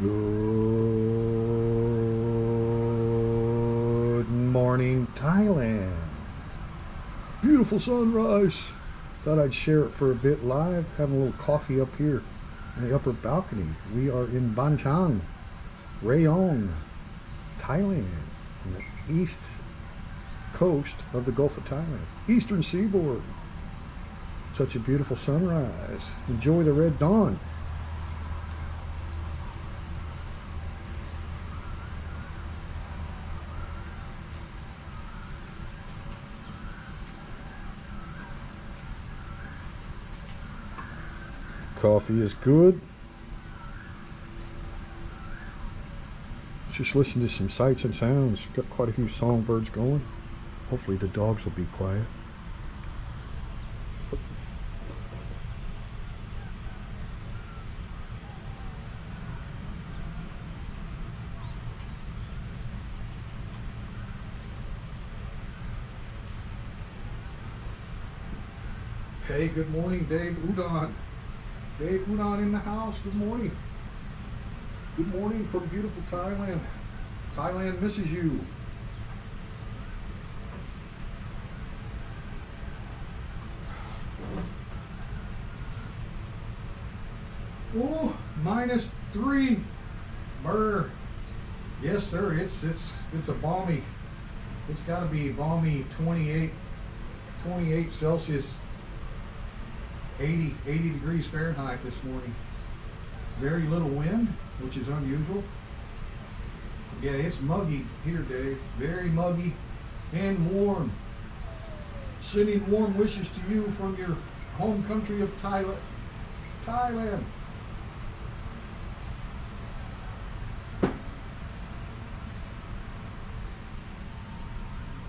Good morning, Thailand. Beautiful sunrise. Thought I'd share it for a bit live. Having a little coffee up here in the upper balcony. We are in Ban Chang, Rayong, Thailand, on the east coast of the Gulf of Thailand, eastern seaboard. Such a beautiful sunrise. Enjoy the red dawn. Coffee is good. Just listen to some sights and sounds. Got quite a few songbirds going. Hopefully the dogs will be quiet. Hey, good morning, Dave Udon. Dave Udon in the house. Good morning. Good morning from beautiful Thailand. Thailand misses you. Oh, -3. Brr. Yes, sir. It's a balmy. It's got to be balmy 28 Celsius. 80 degrees Fahrenheit this morning. Very little wind, which is unusual. Yeah, it's muggy here, Dave. Very muggy and warm. Sending warm wishes to you from your home country of Thailand.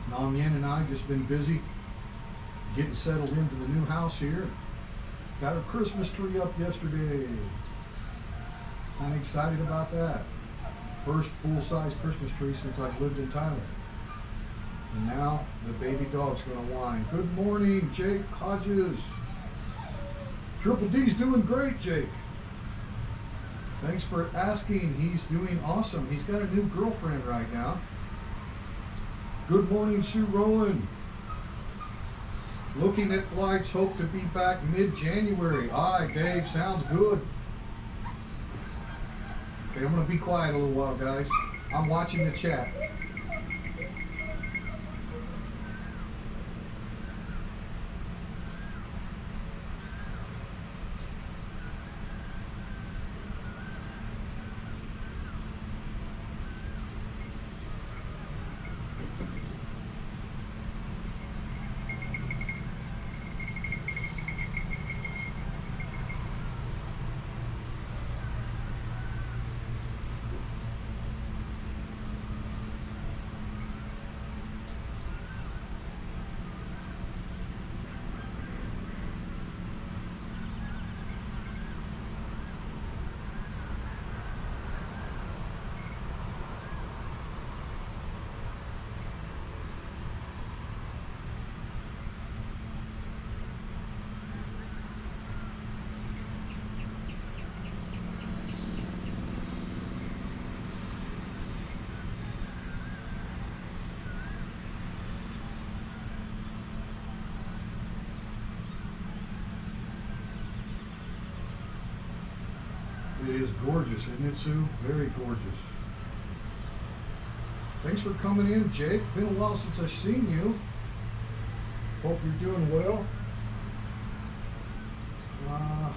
Nam Yen and I just been busy getting settled into the new house here. Got a Christmas tree up yesterday. I'm excited about that. First full-size Christmas tree since I've lived in Thailand. And now the baby dog's gonna whine. Good morning, Jake Hodges. Triple D's doing great, Jake. Thanks for asking. He's doing awesome. He's got a new girlfriend right now. Good morning, Sue Rowan. Looking at flights, hope to be back mid-January. Aye, Dave, sounds good. Okay, I'm going to be quiet a little while, guys. I'm watching the chat. It is gorgeous, isn't it, Sue? Very gorgeous. Thanks for coming in, Jake. Been a while since I've seen you. Hope you're doing well. I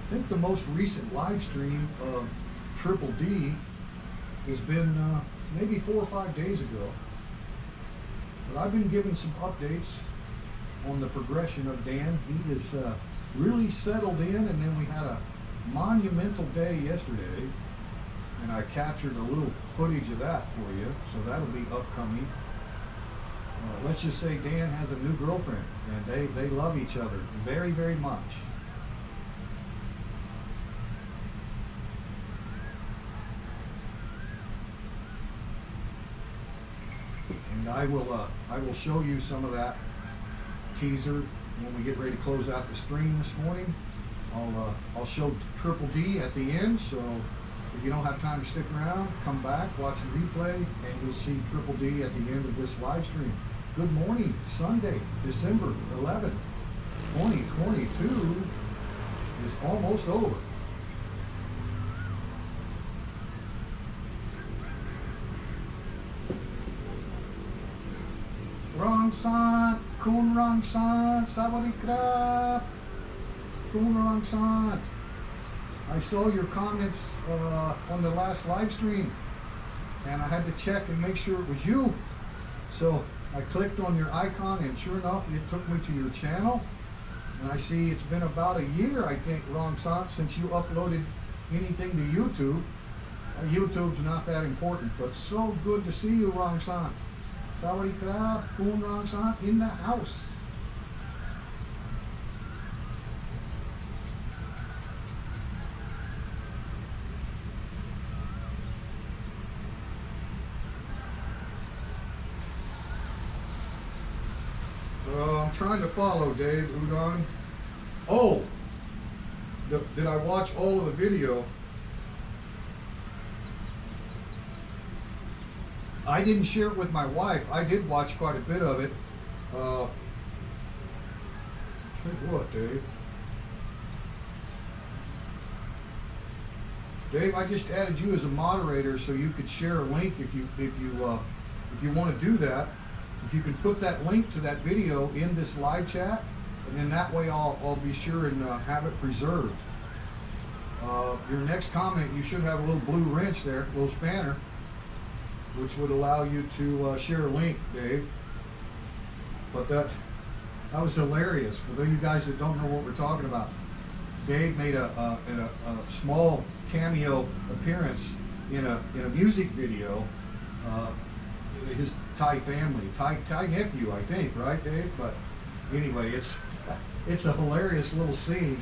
think the most recent live stream of Triple D has been maybe 4 or 5 days ago. But I've been giving some updates on the progression of Dan. He is really settled in, and then we had a monumental day yesterday, and I captured a little footage of that for you, so that'll be upcoming. Let's just say Dan has a new girlfriend, and they love each other very, very much. And I will show you some of that teaser when we get ready to close out the stream this morning. I'll show Triple D at the end, so if you don't have time to stick around, come back, watch the replay, and you'll see Triple D at the end of this live stream. Good morning, Sunday, December 11th, 2022 is almost over. Rang Sant, Kun Rang Sant, Sawadee Krap, Kun Rang Sant. I saw your comments on the last live stream, and I had to check and make sure it was you. So I clicked on your icon, and sure enough, it took me to your channel. And I see it's been about a year, I think, Rang Sant, since you uploaded anything to YouTube. YouTube's not that important, but so good to see you, Rang Sant. Sawadee Krap, Kun Rang Sant in the house. I'm trying to follow, Dave Udon. Oh, did I watch all of the video? I didn't share it with my wife. I did watch quite a bit of it. Tell you what, Dave. Dave, I just added you as a moderator so you could share a link if you want to do that. If you can put that link to that video in this live chat, and then that way I'll be sure and have it preserved. Your next comment, you should have a little blue wrench there, a little spanner, which would allow you to share a link, Dave. But that was hilarious. For those of you guys that don't know what we're talking about, Dave made a small cameo appearance in a music video. His Thai family, Thai nephew, I think, right, Dave? But anyway, it's a hilarious little scene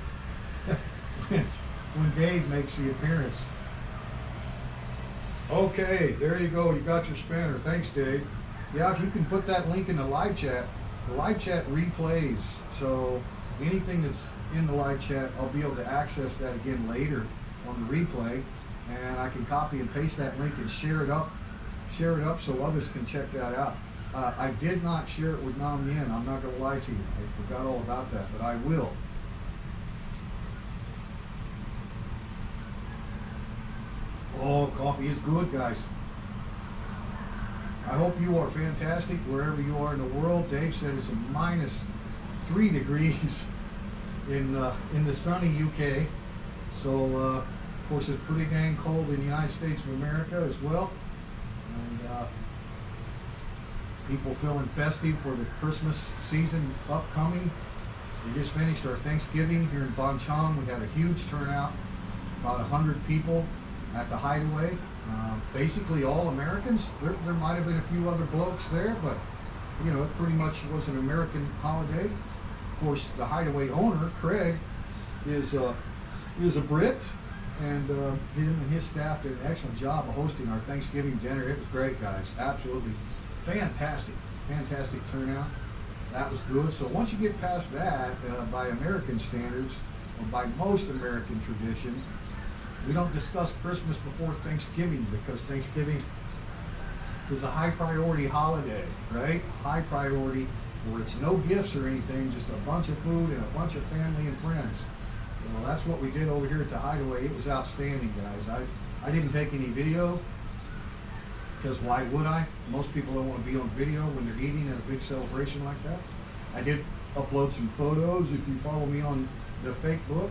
when Dave makes the appearance. Okay, there you go. You got your spanner. Thanks, Dave. Yeah, if you can put that link in the live chat replays. So anything that's in the live chat, I'll be able to access that again later on the replay, and I can copy and paste that link and share it up so others can check that out. I did not share it with Nam Yen. I'm not going to lie to you. I forgot all about that, but I will. Oh, coffee is good, guys. I hope you are fantastic wherever you are in the world. Dave said it's a -3 degrees in the sunny UK. So, of course, it's pretty dang cold in the United States of America as well. And people feeling festive for the Christmas season upcoming. We just finished our Thanksgiving here in Bonchong. We had a huge turnout, about 100 people at the Hideaway. Basically all Americans. There might have been a few other blokes there, but you know, it pretty much was an American holiday. Of course, the Hideaway owner, Craig, is a Brit, and him and his staff did an excellent job of hosting our Thanksgiving dinner. It was great, guys. Absolutely fantastic turnout. That was good. So once you get past that, by American standards, or by most American tradition, we don't discuss Christmas before Thanksgiving, because Thanksgiving is a high priority holiday, right? High priority, where it's no gifts or anything, just a bunch of food and a bunch of family and friends. Well, that's what we did over here at the Hideaway. It was outstanding, guys. I didn't take any video, because why would I? Most people don't want to be on video when they're eating at a big celebration like that. I did upload some photos if you follow me on the fake book.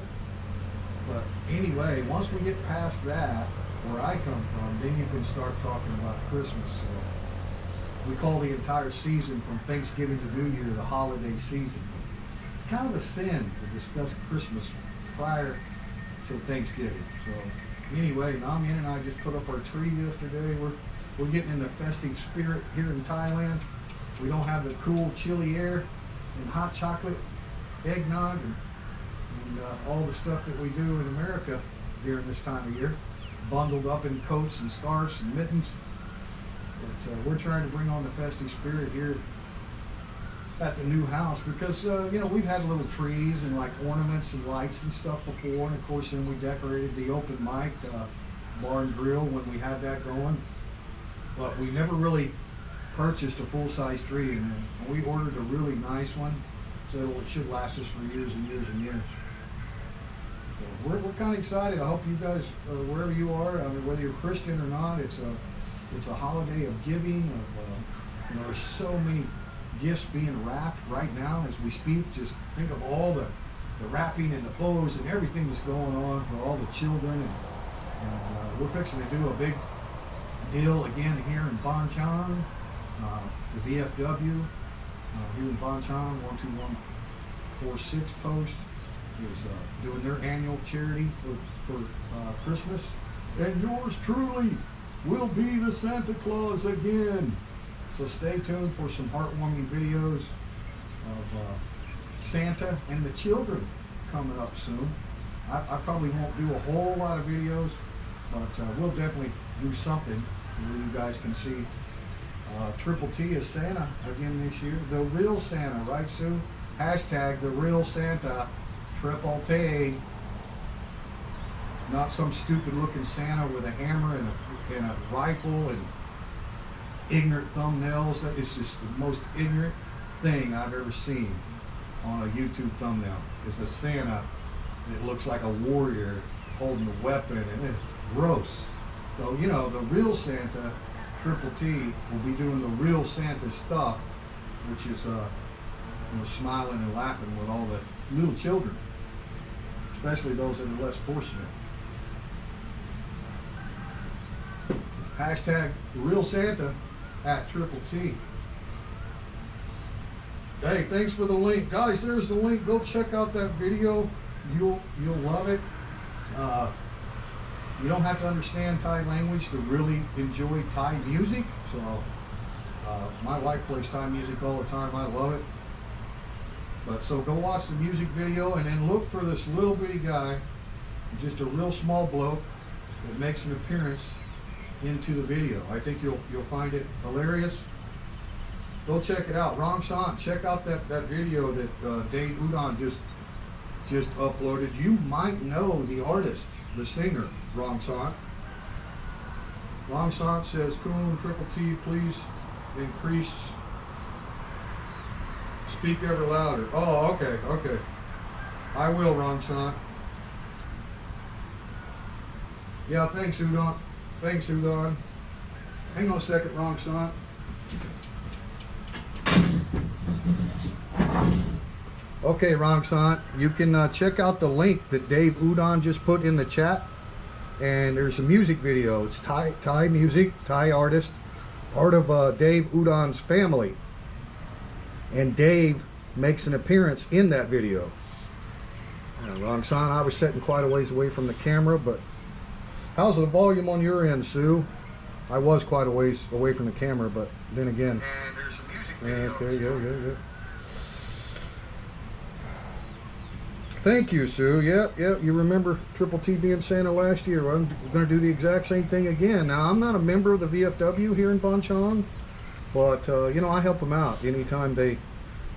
But anyway, once we get past that, where I come from, then you can start talking about Christmas. So we call the entire season from Thanksgiving to New Year the holiday season. It's kind of a sin to discuss Christmas prior to Thanksgiving. So anyway, Nam Yen and I just put up our tree yesterday. We're getting in the festive spirit here in Thailand. We don't have the cool, chilly air and hot chocolate, eggnog, and all the stuff that we do in America during this time of year, bundled up in coats and scarves and mittens. But we're trying to bring on the festive spirit here at the new house because you know, we've had little trees and like ornaments and lights and stuff before, and of course then we decorated the open mic bar and grill when we had that going, but we never really purchased a full-size tree, and we ordered a really nice one, so it should last us for years and years and years. So we're kind of excited. I hope you guys, wherever you are, I mean, whether you're Christian or not, it's a holiday of giving. You know, there's so many gifts being wrapped right now as we speak. Just think of all the wrapping and the bows and everything that's going on for all the children, and we're fixing to do a big deal again here in Bonchon. The VFW here in Bonchon, 12146 post, is doing their annual charity for Christmas, and yours truly will be the Santa Claus again. So stay tuned for some heartwarming videos of Santa and the children coming up soon. I probably won't do a whole lot of videos, but we'll definitely do something where you guys can see Triple T is Santa again this year. The real Santa, right, Sue? Hashtag the real Santa, Triple T. Not some stupid looking Santa with a hammer and a rifle and ignorant thumbnails. That is just the most ignorant thing I've ever seen on a YouTube thumbnail. Is a Santa that looks like a warrior holding a weapon, and it's gross. So, you know, the real Santa, Triple T, will be doing the real Santa stuff, which is you know, smiling and laughing with all the little children, especially those that are less fortunate. Hashtag the real Santa at Triple T. Hey, thanks for the link, guys. There's the link. Go check out that video. You'll love it. You don't have to understand Thai language to really enjoy Thai music. So my wife plays Thai music all the time. I love it. But so go watch the music video, and then look for this little bitty guy, just a real small bloke that makes an appearance into the video. I think you'll find it hilarious. Go check it out. Rong San, check out that video that Dave Udon just uploaded. You might know the artist, the singer, Rong San. Rong San says, Coon, Triple T, please increase, speak ever louder. Oh, okay. I will, Rong San. Yeah, thanks, Udon. Thanks, Udon. Hang on a second, Rong San. Okay, Rong San, you can check out the link that Dave Udon just put in the chat, and there's a music video. It's Thai music, Thai artist, part of Dave Udon's family, and Dave makes an appearance in that video. Rong San, I was sitting quite a ways away from the camera, but how's the volume on your end, Sue? I was quite a ways away from the camera, but then again. And there's some music videos. Okay, good. Thank you, Sue. Yeah, you remember Triple T being Santa last year. Well, I'm going to do the exact same thing again. Now, I'm not a member of the VFW here in Bonchon, but, you know, I help them out anytime they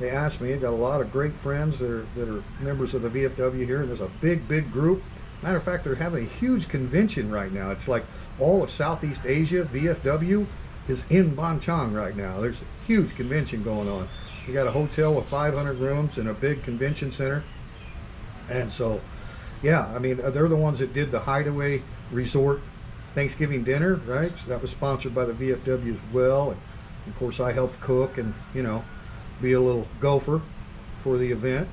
ask me. I've got a lot of great friends that are members of the VFW here, and there's a big group. Matter of fact, they're having a huge convention right now. It's like all of Southeast Asia, VFW, is in Bonchon right now. There's a huge convention going on. You got a hotel with 500 rooms and a big convention center. And so, yeah, I mean, they're the ones that did the Hideaway Resort Thanksgiving dinner, right? So that was sponsored by the VFW as well. And of course, I helped cook and, you know, be a little gopher for the event.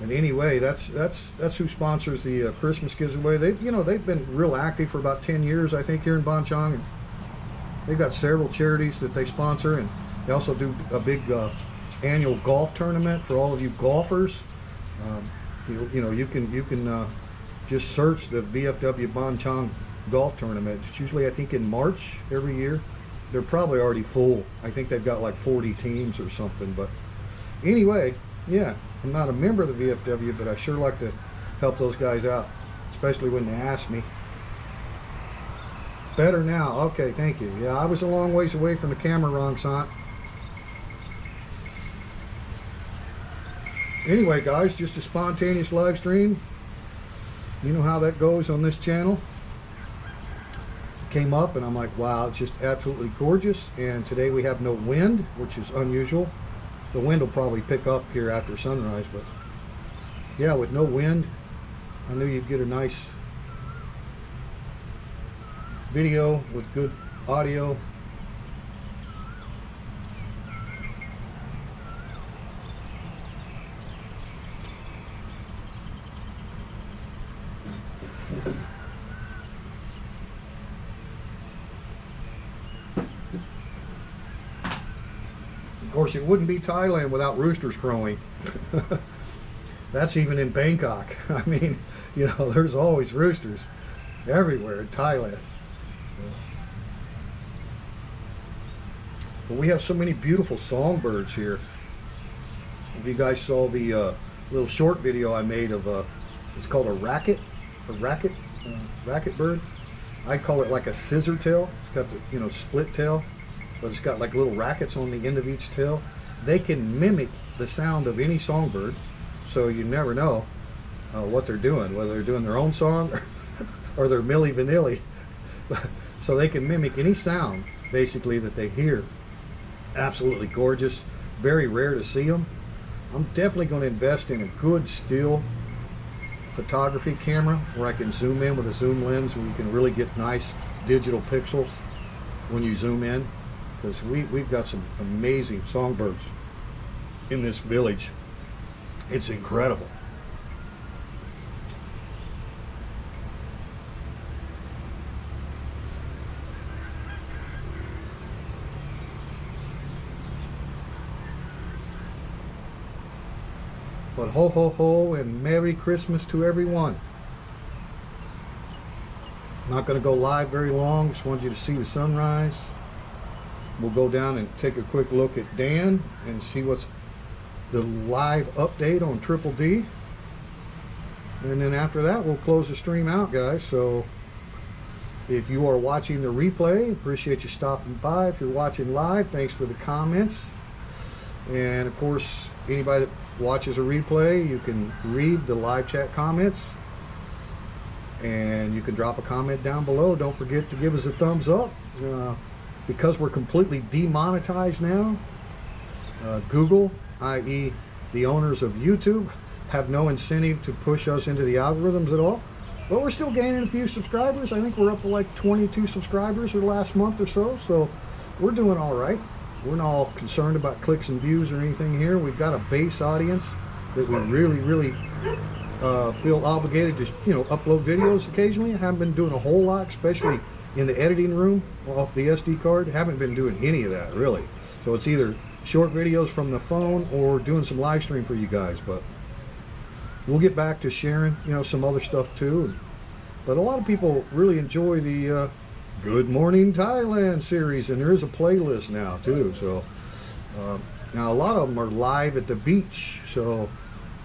And anyway, that's who sponsors the Christmas giveaway. They've been real active for about 10 years, I think, here in Bonchon. And they've got several charities that they sponsor, and they also do a big annual golf tournament for all of you golfers. You can just search the VFW Bonchon golf tournament. It's usually, I think, in March every year. They're probably already full. I think they've got like 40 teams or something. But anyway, yeah, I'm not a member of the VFW, but I sure like to help those guys out, especially when they ask me. Better now. Okay, thank you. Yeah, I was a long ways away from the camera, Rong San. anyway, guys, just a spontaneous live stream. You know how that goes on this channel. Came up and I'm like, wow, it's just absolutely gorgeous. And today we have no wind, which is unusual. The wind will probably pick up here after sunrise, but yeah, with no wind, I knew you'd get a nice video with good audio. Of course, it wouldn't be Thailand without roosters crowing. That's even in Bangkok. I mean, you know, there's always roosters everywhere in Thailand. But we have so many beautiful songbirds here. If you guys saw the little short video I made of it's called a racket bird. I call it like a scissor tail. It's got the, you know, split tail, but it's got like little rackets on the end of each tail. They can mimic the sound of any songbird, so you never know what they're doing, whether they're doing their own song or they're Milli Vanilli. So they can mimic any sound basically that they hear. Absolutely gorgeous. Very rare to see them. I'm definitely going to invest in a good still photography camera where I can zoom in with a zoom lens where you can really get nice digital pixels when you zoom in, because we've got some amazing songbirds in this village. It's incredible. But ho ho ho and Merry Christmas to everyone. Not going to go live very long, just wanted you to see the sunrise. We'll go down and take a quick look at Dan and see what's the live update on Triple D. And then after that, we'll close the stream out, guys. So if you are watching the replay, appreciate you stopping by. If you're watching live, thanks for the comments. And of course, anybody that watches a replay, you can read the live chat comments and you can drop a comment down below. Don't forget to give us a thumbs up. Because we're completely demonetized now, Google, i.e. the owners of YouTube, have no incentive to push us into the algorithms at all. But we're still gaining a few subscribers. I think we're up to like 22 subscribers the last month or so, so we're doing all right. We're not all concerned about clicks and views or anything here. We've got a base audience that we really feel obligated to, you know, upload videos occasionally. I haven't been doing a whole lot, especially in the editing room off the SD card. Haven't been doing any of that really. So it's either short videos from the phone or doing some live stream for you guys. But we'll get back to sharing, you know, some other stuff too. But a lot of people really enjoy the Good Morning Thailand series, and there is a playlist now too. So now a lot of them are live at the beach, so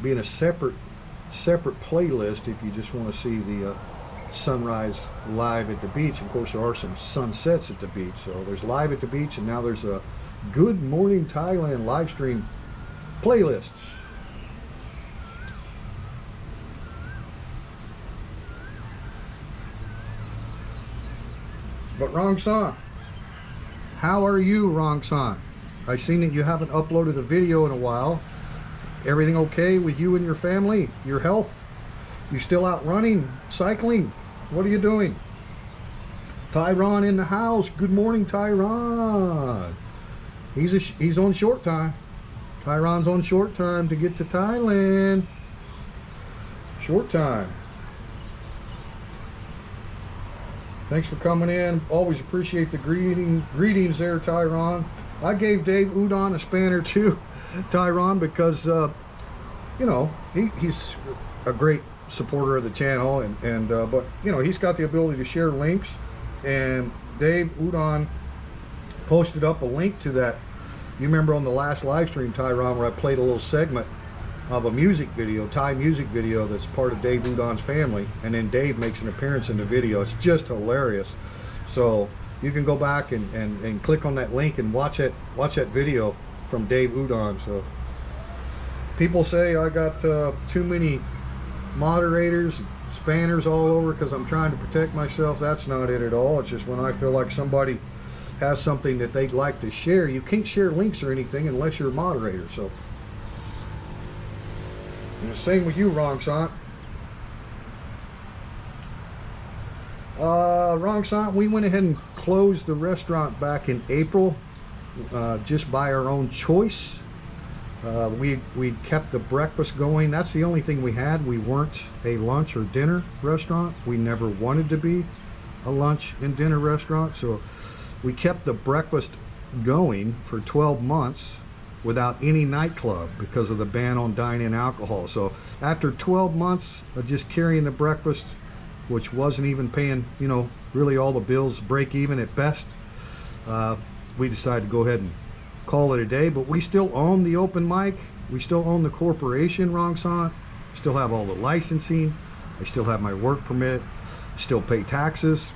being a separate playlist if you just want to see the sunrise live at the beach. Of course, there are some sunsets at the beach. So there's live at the beach, and now there's a Good Morning Thailand live stream playlist. But Rong San, how are you, Rong San? I've seen that you haven't uploaded a video in a while. Everything okay with you and your family, your health? You still out running, cycling? What are you doing? Tyron in the house. Good morning, Tyron. He's on short time. Tyron's on short time to get to Thailand. Short time. Thanks for coming in. Always appreciate the greetings there, Tyron. I gave Dave Udon a spanner too, Tyron, because you know, he's a great supporter of the channel, and but you know, he's got the ability to share links, and Dave Udon posted up a link to that. You remember on the last live stream, Tyron, where I played a little segment of a music video, Thai music video that's part of Dave Udon's family, and then Dave makes an appearance in the video. It's just hilarious. So you can go back and click on that link and watch that video from Dave Udon. So People say I got too many moderators, spanners all over because I'm trying to protect myself. That's not it at all. It's just when I feel like somebody has something that they'd like to share. You can't share links or anything unless you're a moderator. So, and the same with you, Wrong Sant. Wrong Sant, we went ahead and closed the restaurant back in April, just by our own choice. We kept the breakfast going. That's the only thing we had. We weren't a lunch or dinner restaurant. We never wanted to be a lunch and dinner restaurant. So we kept the breakfast going for 12 months without any nightclub because of the ban on dine-in alcohol. So after 12 months of just carrying the breakfast, which wasn't even paying, you know, really all the bills, break even at best, we decided to go ahead and call it a day. But we still own the open mic. We still own the corporation, Wrong Sant. Still have all the licensing. I still have my work permit. Still pay taxes.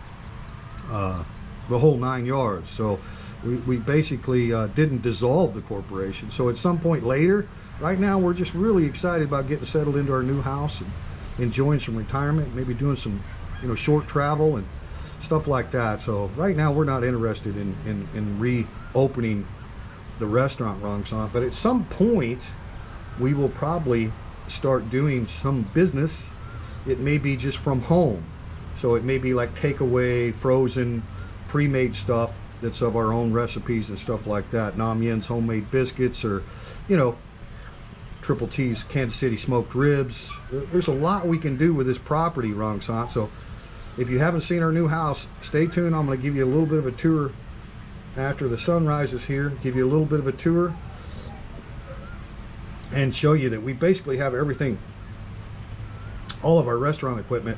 The whole 9 yards. So we basically didn't dissolve the corporation. So at some point later, right now we're just really excited about getting settled into our new house and enjoying some retirement, maybe doing some, you know, short travel and stuff like that. So right now we're not interested in reopening the restaurant, Wrong Sant. But at some point we will probably start doing some business. It may be just from home. So it may be like takeaway, frozen, pre-made stuff that's of our own recipes and stuff like that. Nam Yen's homemade biscuits, or, you know, Triple T's Kansas City smoked ribs. There's a lot we can do with this property, Wrong Sant. So if you haven't seen our new house, stay tuned. I'm going to give you a little bit of a tour after the sun rises here. Give you a little bit of a tour and show you that we basically have everything, all of our restaurant equipment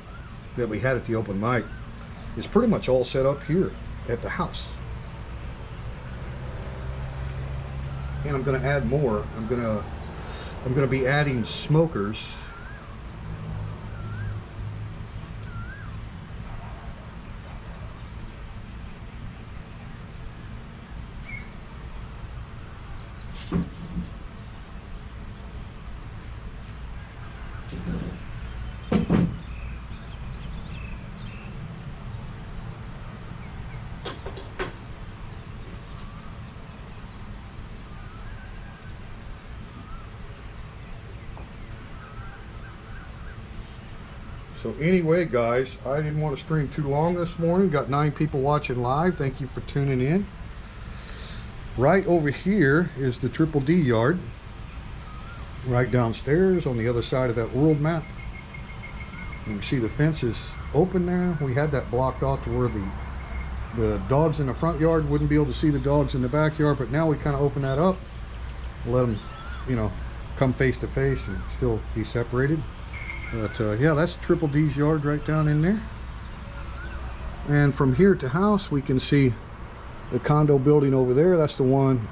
that we had at the open mic is pretty much all set up here at the house. And I'm going to add more. I'm going to be adding smokers. So anyway, guys, I didn't want to stream too long this morning. Got 9 people watching live. Thank you for tuning in. Right over here is the Triple D yard. Right downstairs on the other side of that world map. You can see the fence is open there. We had that blocked off to where the dogs in the front yard wouldn't be able to see the dogs in the backyard, but now we kind of open that up. Let them, you know, come face to face and still be separated. But yeah, that's Triple D's yard right down in there. And from here to house, we can see the condo building over there. That's the one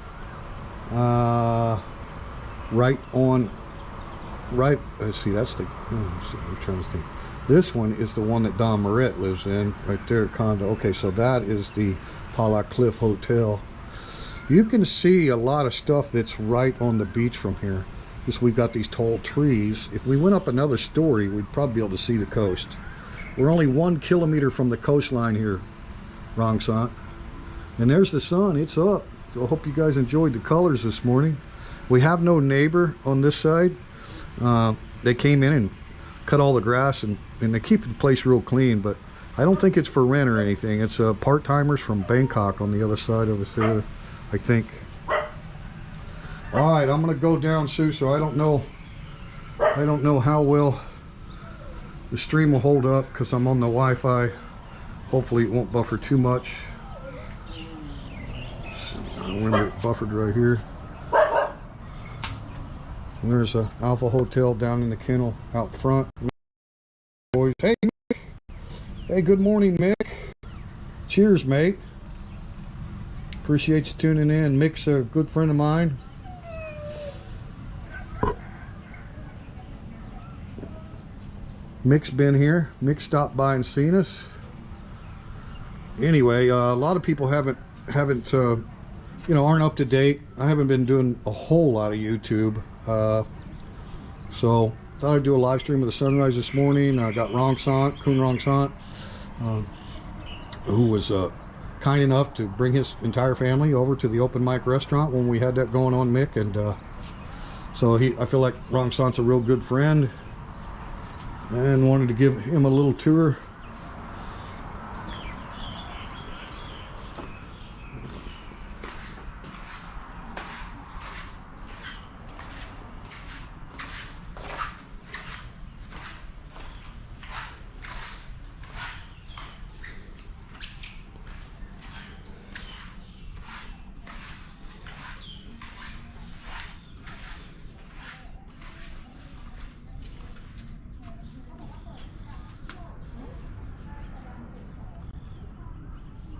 right, let's see, that's the, I'm trying to think. This one is the one that Don Moret lives in, right there, condo. Okay, so that is the Pollock Cliff Hotel. You can see a lot of stuff that's right on the beach from here. Just we've got these tall trees. If we went up another story, we'd probably be able to see the coast. We're only 1 kilometer from the coastline here, Wrong Sant. And there's the sun, it's up. So I hope you guys enjoyed the colors this morning. We have no neighbor on this side. They came in and cut all the grass, and they keep the place real clean, but I don't think it's for rent or anything. It's part-timers from Bangkok on the other side over there, I think. All right, I'm gonna go down, Sue, so I don't know how well the stream will hold up because I'm on the Wi-Fi. Hopefully it won't buffer too much. We're buffered right here. And there's a Alpha Hotel down in the kennel out front. Boys, hey Mick. Hey, good morning, Mick. Cheers, mate. Appreciate you tuning in. Mick's a good friend of mine. Mick's been here. Mick stopped by and seen us. Anyway, a lot of people haven't you know, aren't up to date. I haven't been doing a whole lot of YouTube. So thought I'd do a live stream of the sunrise this morning. I got Kun Rong Sant, who was kind enough to bring his entire family over to the open mic restaurant when we had that going on, Mick. And so I feel like Rong Sant's a real good friend, and wanted to give him a little tour.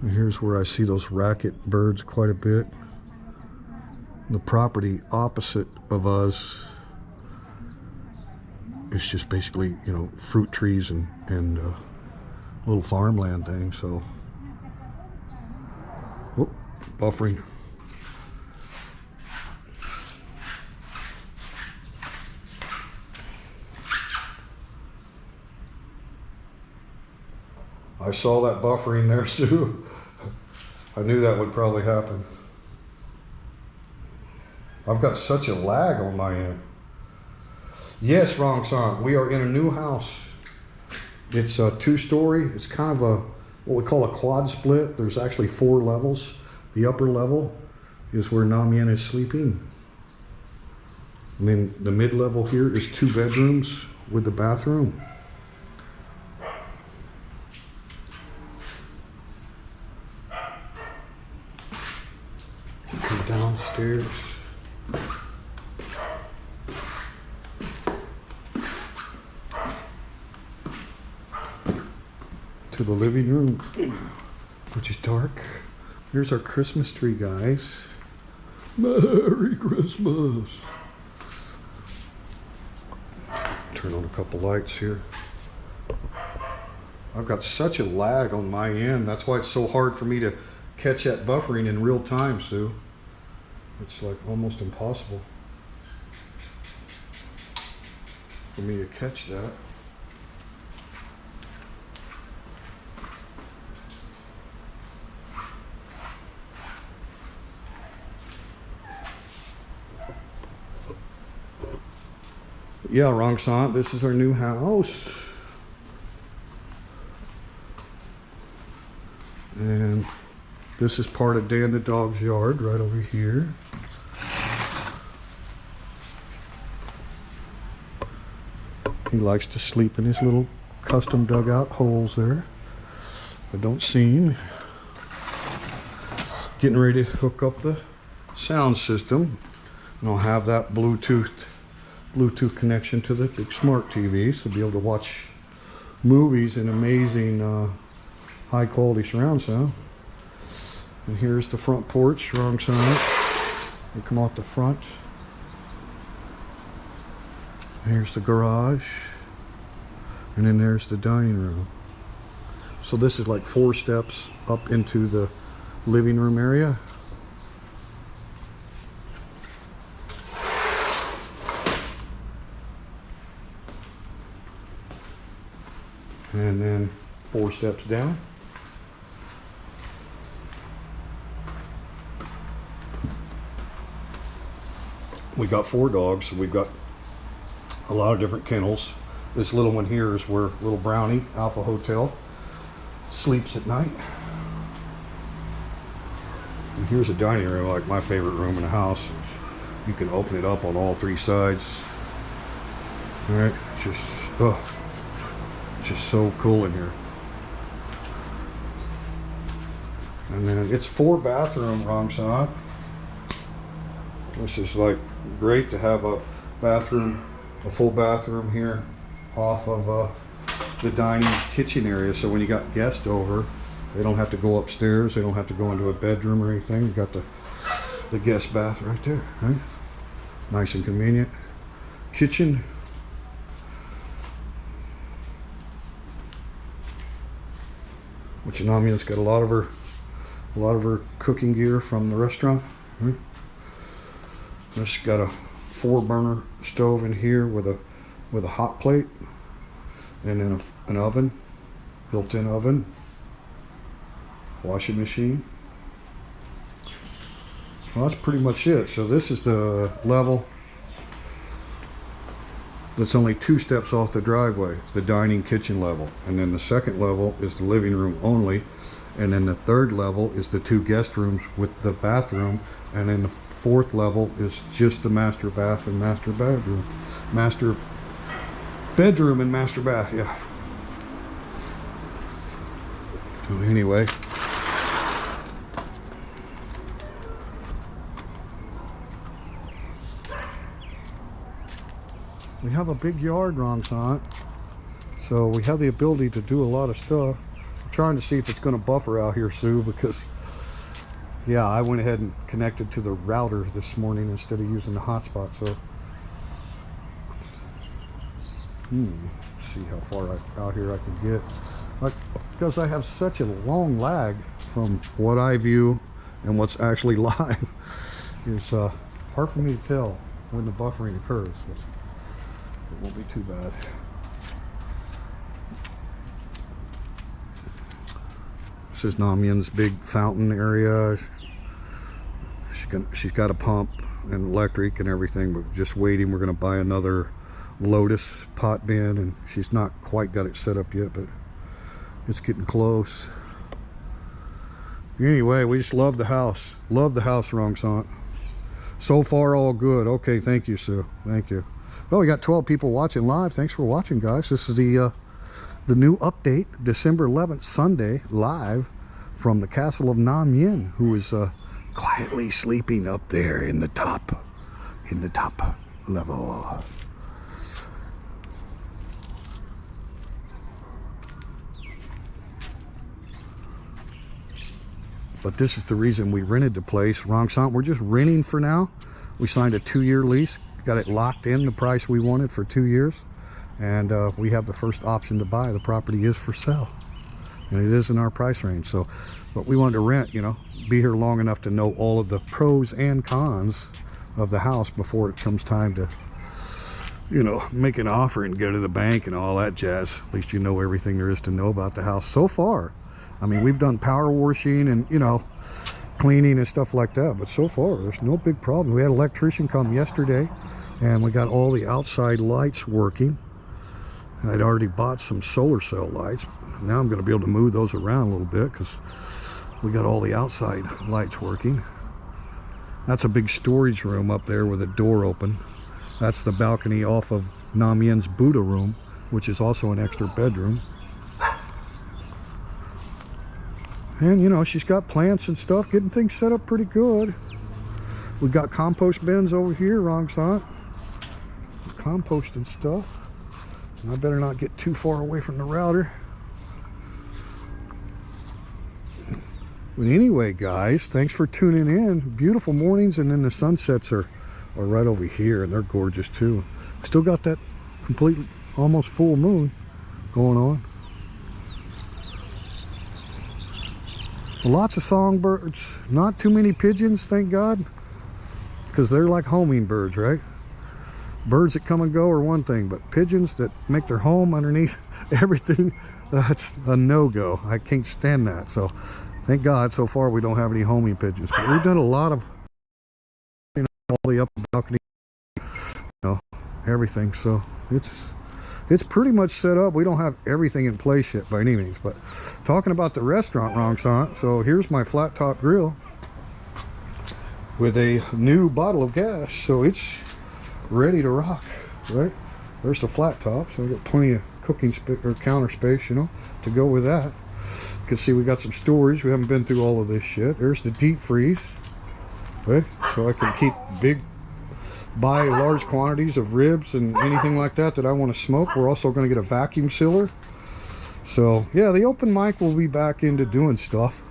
And here's where I see those racket birds quite a bit. The property opposite of us is just basically, you know, fruit trees and little farmland thing. So, whoop, buffering. I saw that buffering there, Sue. I knew that would probably happen. I've got such a lag on my end. Yes, Rong Sant, we are in a new house. It's a 2-story. It's kind of a, what we call a quad split. There's actually 4 levels. The upper level is where Nam Yen is sleeping. And then the mid-level here is 2 bedrooms with the bathroom. Come downstairs. To the living room, which is dark. Here's our Christmas tree, guys. Merry Christmas. Turn on a couple lights here. I've got such a lag on my end. That's why it's so hard for me to catch that buffering in real time, Sue. It's like almost impossible for me to catch that. Yeah, Rong Sant, this is our new house. And this is part of Dan the dog's yard right over here. He likes to sleep in his little custom dugout holes there. I don't see him. Getting ready to hook up the sound system. And I'll have that Bluetooth connection to the big smart TV, so be able to watch movies in amazing high quality surround sound. And here's the front porch, Rong Sant. You come out the front. Here's the garage. And then there's the dining room. So this is like 4 steps up into the living room area. And then 4 steps down. We got 4 dogs, so we've got a lot of different kennels. This little one here is where little Brownie, Alpha Hotel, sleeps at night. And here's a dining room, like my favorite room in the house. You can open it up on all 3 sides. All right, it's just so cool in here. And then it's 4 bathroom, Rong Sant. This is like great to have a bathroom, a full bathroom here off of the dining kitchen area. So when you got guests over, they don't have to go upstairs. They don't have to go into a bedroom or anything. You got the guest bath right there, right? Nice and convenient. Kitchen. Which Namia's got a lot of her cooking gear from the restaurant. Right? Just got a 4-burner stove in here with a hot plate, and then an oven, built-in oven, washing machine. Well, that's pretty much it. So this is the level that's only 2 steps off the driveway, the dining kitchen level, and then the second level is the living room only, and then the third level is the 2 guest rooms with the bathroom, and then the 4th level is just the master bath and master bedroom, master bedroom and master bath. Yeah. So anyway, we have a big yard, Rongsant, so we have the ability to do a lot of stuff. I'm trying to see if it's going to buffer out here, Sue, because yeah, I went ahead and connected to the router this morning instead of using the hotspot. So see how far out here I can get, because I have such a long lag from what I view and what's actually live. It's hard for me to tell when the buffering occurs. So it won't be too bad. This is Namyen's big fountain area. She's got a pump and electric and everything, but just waiting. We're going to buy another Lotus pot bin, and she's not quite got it set up yet, but it's getting close. Anyway, we just love the house. Love the house, Rongsant. So far, all good. Okay, thank you, Sue. Thank you. Oh, we got 12 people watching live. Thanks for watching, guys. This is the new update, December 11th, Sunday, live from the castle of Namyen, who is quietly sleeping up there in the top level. But this is the reason we rented the place. Rongsant, we're just renting for now. We signed a 2-year lease, got it locked in the price we wanted for 2 years, and we have the first option to buy. The property is for sale, and it is in our price range. So, but we wanted to rent, you know, be here long enough to know all of the pros and cons of the house before it comes time to, you know, make an offer and go to the bank and all that jazz. At least you know everything there is to know about the house so far. I mean, we've done power washing and, you know, cleaning and stuff like that, but so far there's no big problem. We had an electrician come yesterday, and we got all the outside lights working. I'd already bought some solar cell lights. Now I'm going to be able to move those around a little bit because we got all the outside lights working. That's a big storage room up there with a door open. That's the balcony off of Namyen's Buddha room, which is also an extra bedroom. And, you know, she's got plants and stuff, getting things set up pretty good. We got compost bins over here, Rongsant. Composting stuff. And I better not get too far away from the router. But anyway, guys, thanks for tuning in. Beautiful mornings, and then the sunsets are right over here, and they're gorgeous too. Still got that completely, almost full moon going on. Lots of songbirds, not too many pigeons, thank God, because they're like homing birds, right? Birds that come and go are one thing, but pigeons that make their home underneath everything, that's a no-go. I can't stand that. So thank God so far we don't have any homing pigeons, but we've done a lot of, you know, all the up balcony, you know, everything. So it's pretty much set up. We don't have everything in place yet by any means, but talking about the restaurant, Rongsant, so here's my flat top grill with a new bottle of gas, so it's ready to rock, right? There's the flat top, so we got plenty of cooking or counter space, you know, to go with that. You can see we got some storage. We haven't been through all of this shit. There's the deep freeze, okay? So I can keep buy large quantities of ribs and anything like that I want to smoke. We're also going to get a vacuum sealer. So yeah, the open mic will be back into doing stuff.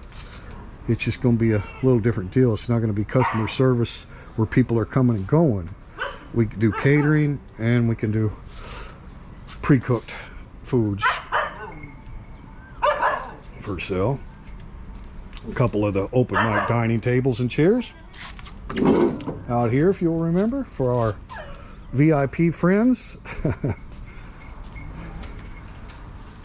It's just going to be a little different deal. It's not going to be customer service where people are coming and going. We can do catering, and we can do pre-cooked foods for sale. A couple of the open mic dining tables and chairs out here, if you'll remember, for our VIP friends.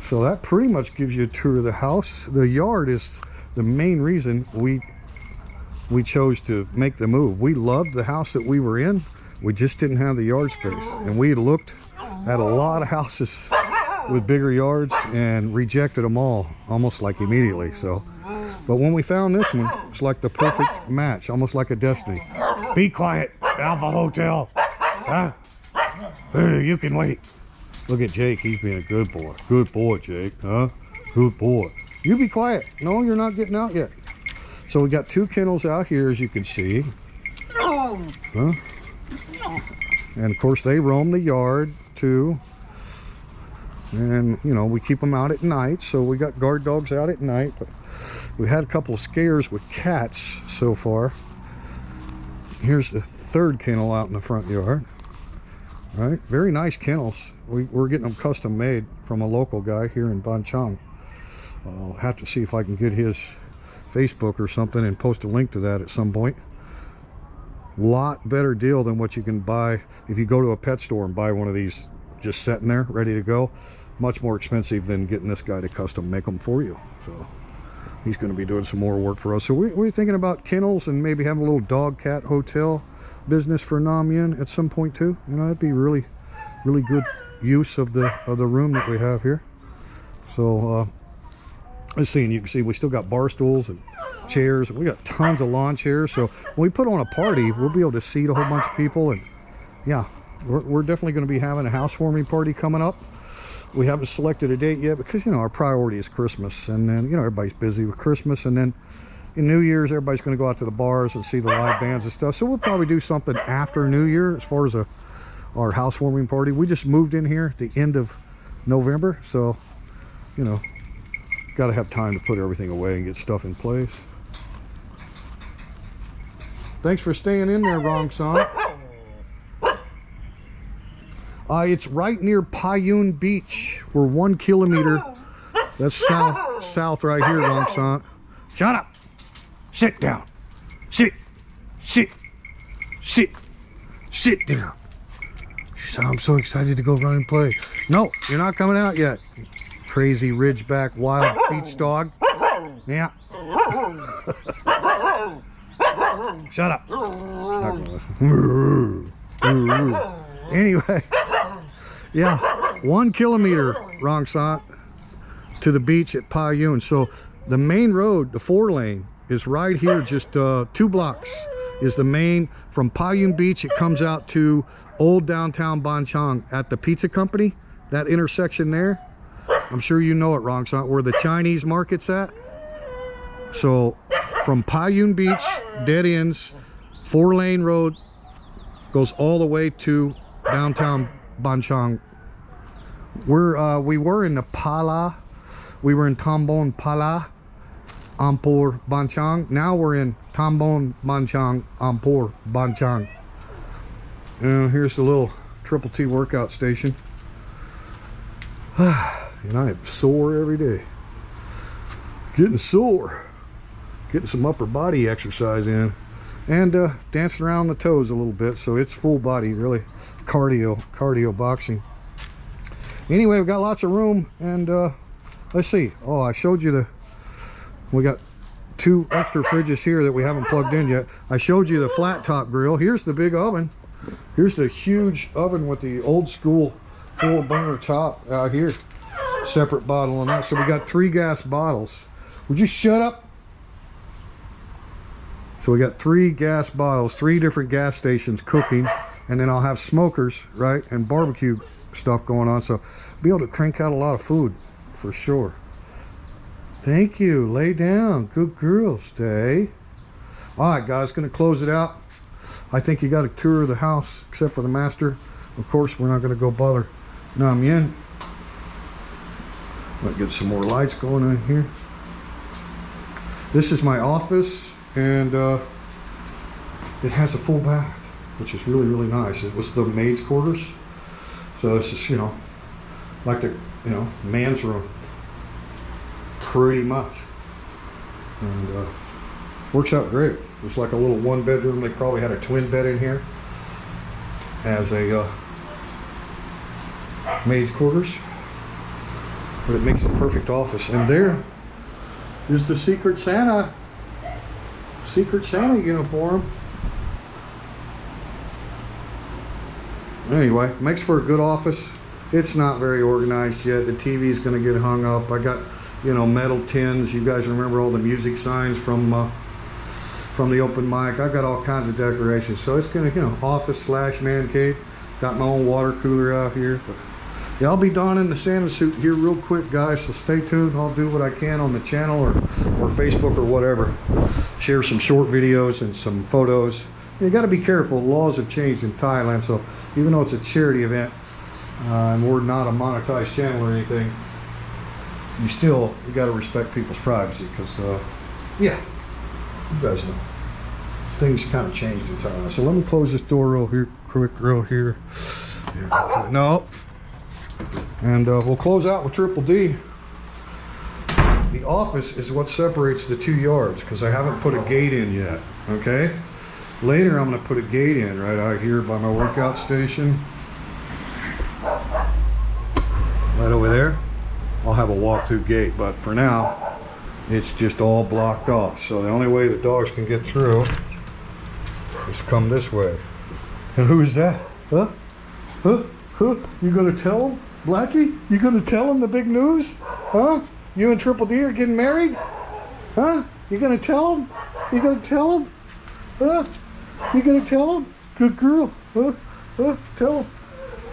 So that pretty much gives you a tour of the house. The yard is the main reason we chose to make the move. We loved the house that we were in. We just didn't have the yard space, and we had looked at a lot of houses with bigger yards and rejected them all almost like immediately. So, but when we found this one, it's like the perfect match, almost like a destiny. Be quiet, Alpha Hotel. Huh? You can wait. Look at Jake, he's being a good boy. Good boy, Jake, huh? Good boy. You be quiet. No, you're not getting out yet. So we got 2 kennels out here, as you can see. Huh? And of course they roam the yard too. And you know, we keep them out at night, so we got guard dogs out at night. But we had a couple of scares with cats so far. Here's the 3rd kennel out in the front yard. Right, very nice kennels. We're getting them custom made from a local guy here in Banchang. I'll have to see if I can get his Facebook or something and post a link to that at some point. Lot better deal than what you can buy if you go to a pet store and buy one of these just sitting there ready to go. Much more expensive than getting this guy to custom make them for you. So he's going to be doing some more work for us. So we're thinking about kennels and maybe having a little dog cat hotel business for Nam Yen at some point too. You know, that'd be really good use of the room that we have here. So let's see, and you can see we still got bar stools and chairs. We got tons of lawn chairs, so when we put on a party, we'll be able to seat a whole bunch of people. And yeah, we're definitely going to be having a housewarming party coming up. We haven't selected a date yet because, you know, our priority is Christmas, and then, you know, everybody's busy with Christmas, and then in New Year's everybody's going to go out to the bars and see the live bands and stuff. So we'll probably do something after New Year as far as our housewarming party. We just moved in here at the end of November, so, you know, got to have time to put everything away and get stuff in place. Thanks for staying in there, Rong San. It's right near Payun Beach. We're 1 kilometer. That's south right here, Rong San. Shut up. Sit down. Sit down. I'm so excited to go run and play. No, you're not coming out yet. Crazy ridgeback wild beach dog. Yeah. Shut up. Not gonna listen. Anyway, yeah, 1 kilometer, Rong San, to the beach at Payun. So the main road, the 4-lane, is right here, just 2 blocks is the main. From Payun Beach, it comes out to old downtown Banchang at the pizza company, that intersection there. I'm sure you know it, Rong San, where the Chinese market's at. So from Payun Beach, dead ends, 4-lane road, goes all the way to downtown Banchang. We were in the Pala. We were in Tambon Pala, Ampur, Banchang. Now we're in Tambon, Banchang, Ampur, Banchang. And here's the little Triple T workout station. And I am sore every day. Getting sore. Getting some upper body exercise in. And dancing around the toes a little bit. So it's full body, really. Cardio boxing. Anyway, we've got lots of room. And let's see. Oh, I showed you we got 2 extra fridges here that we haven't plugged in yet. I showed you the flat top grill. Here's the big oven. Here's the huge oven with the old school 4-burner top out here. Separate bottle on that. So we got 3 gas bottles. Would you shut up? So we got 3 gas bottles, 3 different gas stations cooking, and then I'll have smokers, right, and barbecue stuff going on. So be able to crank out a lot of food for sure. Thank you. Lay down. Good girl. Stay. All right, guys, gonna close it out. I think you got a tour of the house, except for the master. Of course, we're not gonna go bother Nam Yen. Might get some more lights going on here. This is my office, and it has a full bath, which is really nice. It was the maid's quarters, so this is, you know, like the, you know, man's room, pretty much. And works out great. It's like a little 1-bedroom. They probably had a twin bed in here, as a maid's quarters, but it makes the perfect office. And there is the Secret Santa uniform. Anyway, makes for a good office. It's not very organized yet. The TV is going to get hung up. I got, you know, metal tins. You guys remember all the music signs from the open mic. I got all kinds of decorations. So it's going to, you know, office slash man cave. Got my own water cooler out here. But yeah, I'll be donning the Santa suit here real quick, guys. So stay tuned. I'll do what I can on the channel or Facebook or whatever. Share some short videos and some photos. You got to be careful. Laws have changed in Thailand, so even though it's a charity event and we're not a monetized channel or anything, you got to respect people's privacy, because yeah, you guys know things kind of changed in Thailand. So let me close this door real here. No, and we'll close out with Triple D. The office is what separates the 2 yards, because I haven't put a gate in yet. Okay. Later, I'm going to put a gate in right out here by my workout station. Right over there. I'll have a walk-through gate, but for now, it's just all blocked off. So the only way the dogs can get through is come this way. And who is that? Huh? Huh? Huh? You going to tell him, Blackie? You going to tell him the big news? Huh? You and Triple D are getting married? Huh? You going to tell him? You going to tell him? Huh? You gonna tell him? Good girl. Huh? Huh? Tell him.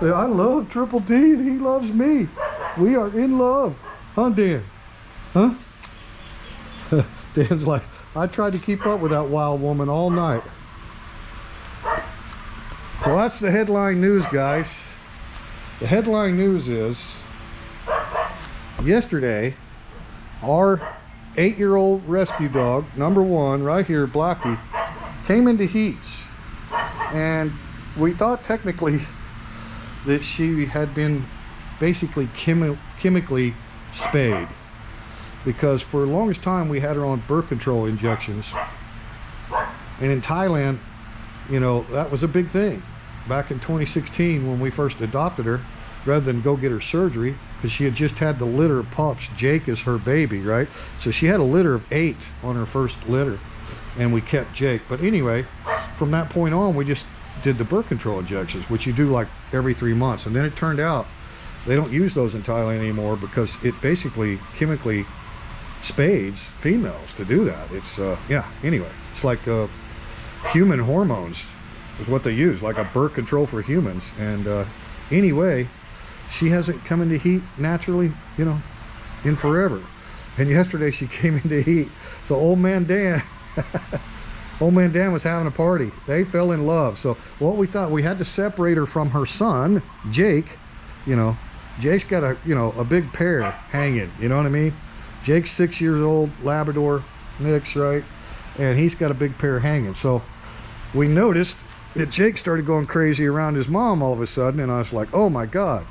Say, I love Triple D and he loves me. We are in love. Huh, Dan? Huh? Dan's like, I tried to keep up with that wild woman all night. So that's the headline news, guys. The headline news is, yesterday, our 8-year-old rescue dog, #1, right here, Blackie, came into heats, and we thought technically that she had been basically chemically spayed, because for the longest time we had her on birth control injections, and in Thailand, you know, that was a big thing back in 2016 when we first adopted her, rather than go get her surgery, because she had just had the litter of pups. Jake is her baby, right? So she had a litter of 8 on her first litter, and we kept Jake. But anyway, from that point on, we just did the birth control injections, which you do like every 3 months. And then it turned out they don't use those in Thailand anymore, because it basically chemically spades females to do that. It's yeah, anyway, it's like human hormones is what they use, like a birth control for humans. And anyway, she hasn't come into heat naturally, you know, in forever. And yesterday she came into heat. So old man Dan was having a party. They fell in love. So what we thought, we had to separate her from her son, Jake. You know, Jake's got a big pair hanging, you know what I mean? Jake's 6 years old, Labrador mix, right? And he's got a big pair hanging. So we noticed that Jake started going crazy around his mom all of a sudden, and I was like, oh my God.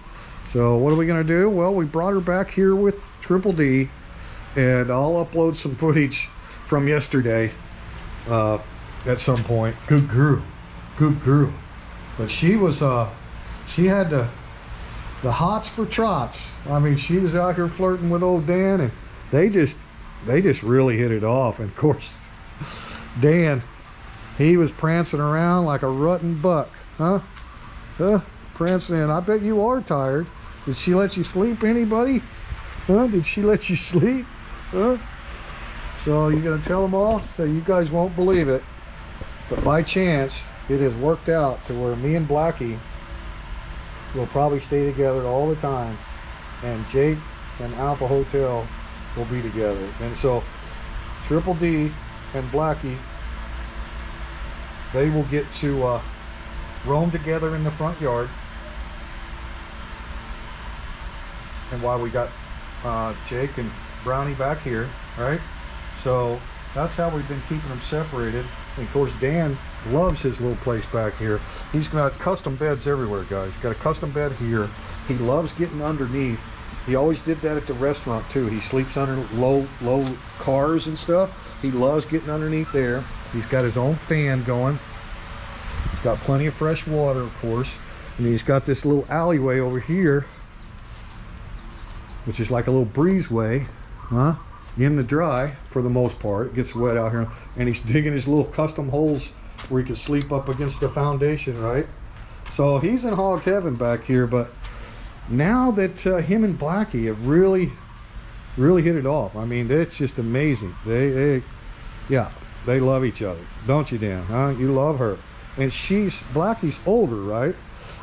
So what are we gonna do? Well, we brought her back here with Triple D, and I'll upload some footage from yesterday at some point. Good girl, good girl. But she was she had the hots for trots. I mean, she was out here flirting with old Dan, and they just really hit it off. And of course, Dan, he was prancing around like a rutting buck. Huh? Prancing in. I bet you are tired. Did she let you sleep, anybody? Huh? Did she let you sleep? Huh? So you're gonna tell them all? So you guys won't believe it, but by chance, it has worked out to where me and Blackie will probably stay together all the time, and Jake and Alpha Hotel will be together. And so Triple D and Blackie, they will get to roam together in the front yard. And while we got Jake and Brownie back here, right? So that's how we've been keeping them separated. And of course, Dan loves his little place back here. He's got custom beds everywhere, guys. Got a custom bed here. He loves getting underneath. He always did that at the restaurant too. He sleeps under low cars and stuff. He loves getting underneath there. He's got his own fan going. got plenty of fresh water, of course. And he's got this little alleyway over here, which is like a little breezeway, huh? In the dry for the most part. It gets wet out here. And he's digging his little custom holes where he can sleep up against the foundation, right? So he's in hog heaven back here. But now that him and Blackie have really hit it off. I mean, it's just amazing. They love each other, don't you, Dan? Huh? You love her. And Blackie's older, right?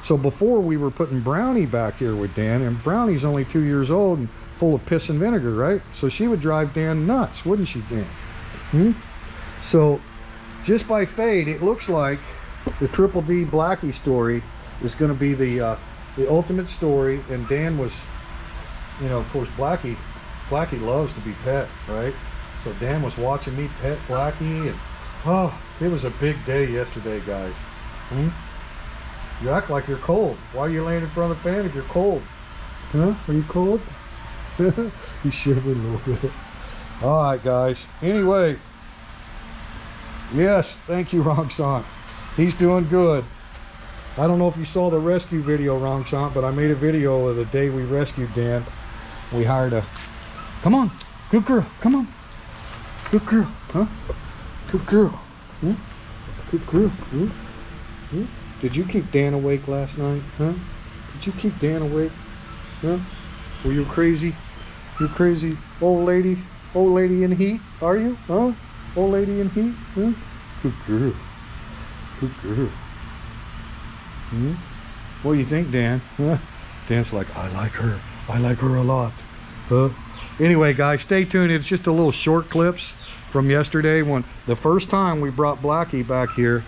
So before we were putting Brownie back here with Dan, and Brownie's only 2 years old and full of piss and vinegar, right? So she would drive Dan nuts, wouldn't she, Dan? So just by fate, it looks like the Triple D Blackie story is going to be the ultimate story. And Dan was, you know, of course, Blackie loves to be pet, right? So Dan was watching me pet Blackie, and oh, it was a big day yesterday, guys. You act like you're cold. Why are you laying in front of the fan if you're cold? Huh? Are you cold? You shivered a little bit. All right, guys. Anyway, yes, thank you, Rongsan. He's doing good. I don't know if you saw the rescue video, Rongsan, but I made a video of the day we rescued Dan. We hired a... Come on, good girl. Come on. Good girl, huh? Good girl. Good girl. Did you keep Dan awake last night, huh? Did you keep Dan awake, huh? Were you crazy? You crazy old lady in heat, are you, huh? Old lady in heat, huh? Good girl. Good girl. What do you think, Dan? Huh? Dan's like, I like her. I like her a lot, huh? Anyway, guys, stay tuned. It's just a little short clips from yesterday when the first time we brought Blackie back here.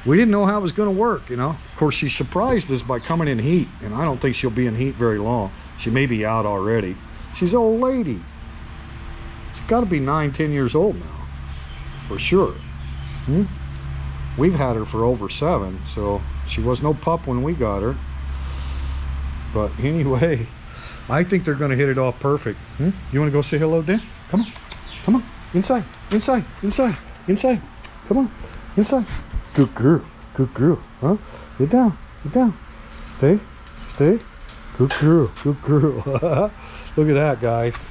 We didn't know how it was going to work, you know. Of course, she surprised us by coming in heat, and I don't think she'll be in heat very long. She may be out already. She's an old lady. She's got to be 9-10 years old now, for sure. We've had her for over 7, so she was no pup when we got her. But anyway, I think they're going to hit it off perfect. You want to go say hello, Dan? Come on. Come on. Inside. Inside. Inside. Inside. Come on. Inside. Good girl. Good girl. Huh? Get down. Get down. Stay. Stay. Good girl. Good girl. Look at that, guys.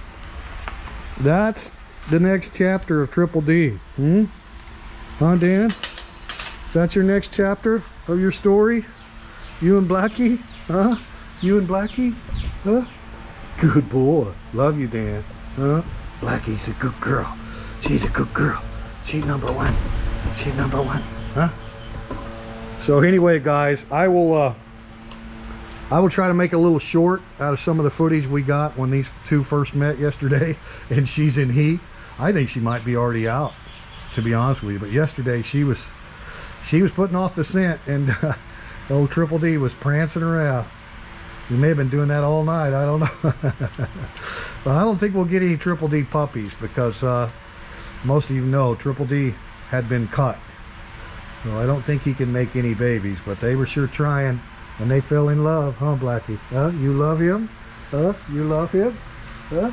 That's the next chapter of Triple D. Huh, Dan? Is that your next chapter of your story? You and Blackie? Huh? You and Blackie? Huh? Good boy. Love you, Dan. Huh? Blackie's a good girl. She's a good girl. She's number one. She's number one. Huh? So anyway, guys, I will try to make a little short out of some of the footage we got when these two first met yesterday, and she's in heat. I think she might be already out, to be honest with you. But yesterday she was putting off the scent, and old Triple D was prancing around. You may have been doing that all night. I don't know. But I don't think we'll get any Triple D puppies because most of you know Triple D had been cut. So I don't think he can make any babies, but they were sure trying, and they fell in love, huh, Blackie? Huh? You love him? Huh? You love him? Huh?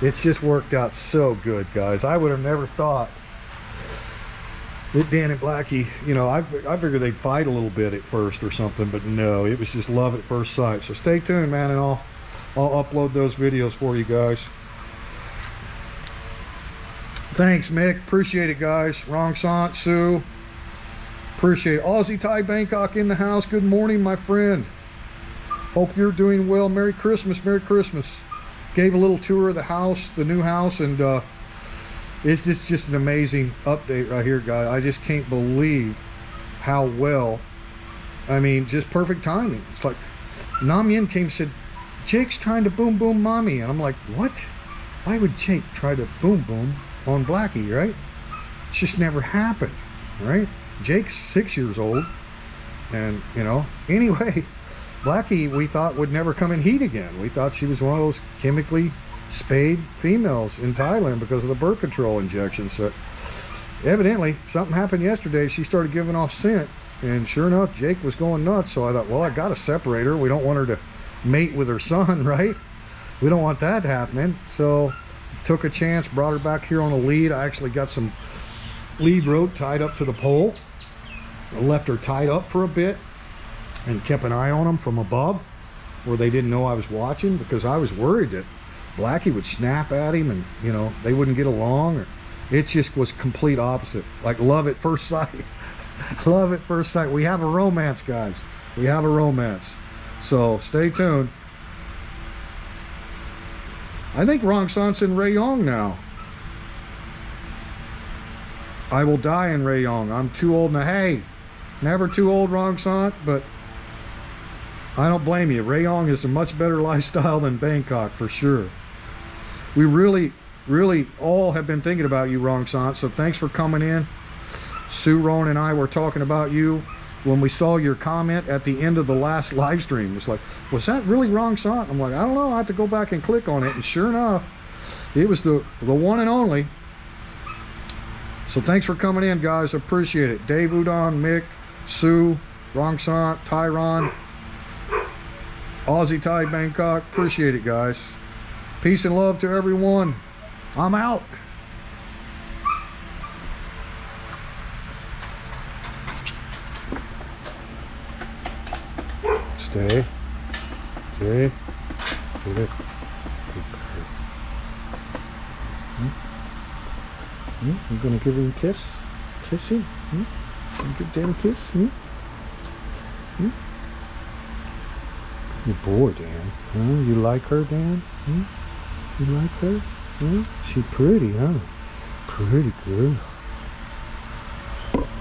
It's just worked out so good, guys. I would have never thought that Dan and Blackie, you know, I figured they'd fight a little bit at first or something, but no, it was just love at first sight. So stay tuned, man, and I'll upload those videos for you guys. Thanks, Mick. Appreciate it, guys. Wrong Sant, Sue. Appreciate it. Aussie Thai Bangkok in the house. Good morning, my friend. Hope you're doing well. Merry Christmas. Merry Christmas. Gave a little tour of the house, the new house, and it's just an amazing update right here, guys. I just can't believe how well, I mean, just perfect timing. It's like Nam Yin came and said, Jake's trying to boom boom mommy, and I'm like, what? Why would Jake try to boom boom on Blackie, right? It's just never happened, right? Jake's 6 years old, and you know, anyway, Blackie we thought would never come in heat again. We thought she was one of those chemically spayed females in Thailand because of the birth control injections. So evidently something happened yesterday. She started giving off scent, and sure enough, Jake was going nuts. So I thought, well, I gotta separate her. We don't want her to mate with her son, right? We don't want that happening. So took a chance, brought her back here on a lead. I actually got some lead rope tied up to the pole, I left her tied up for a bit and kept an eye on them from above where they didn't know I was watching, because I was worried that Blackie would snap at him and, you know, they wouldn't get along. Or it just was complete opposite. Like love at first sight. Love at first sight. We have a romance, guys. We have a romance. So stay tuned. I think Rongsan's in Rayong now. I will die in Rayong. I'm too old now. Hey, never too old, Rongsan, but I don't blame you. Rayong is a much better lifestyle than Bangkok, for sure. We really all have been thinking about you, Rongsan, so thanks for coming in. Sue, Ron, and I were talking about you when we saw your comment at the end of the last live stream. It's like, was that really Rongsan? I'm like, I don't know. I have to go back and click on it, and sure enough, it was the one and only. So thanks for coming in, guys. Appreciate it. Dave Udon, Mick, Sue, Rongsan, Tyron, Aussie Thai Bangkok. Appreciate it, guys. Peace and love to everyone. I'm out. Stay. Stay. Get it. You gonna give him a kiss? Kiss him? You give Dan a kiss? Good boy, Dan. You like her, Dan? You like her? She pretty, huh? Pretty girl.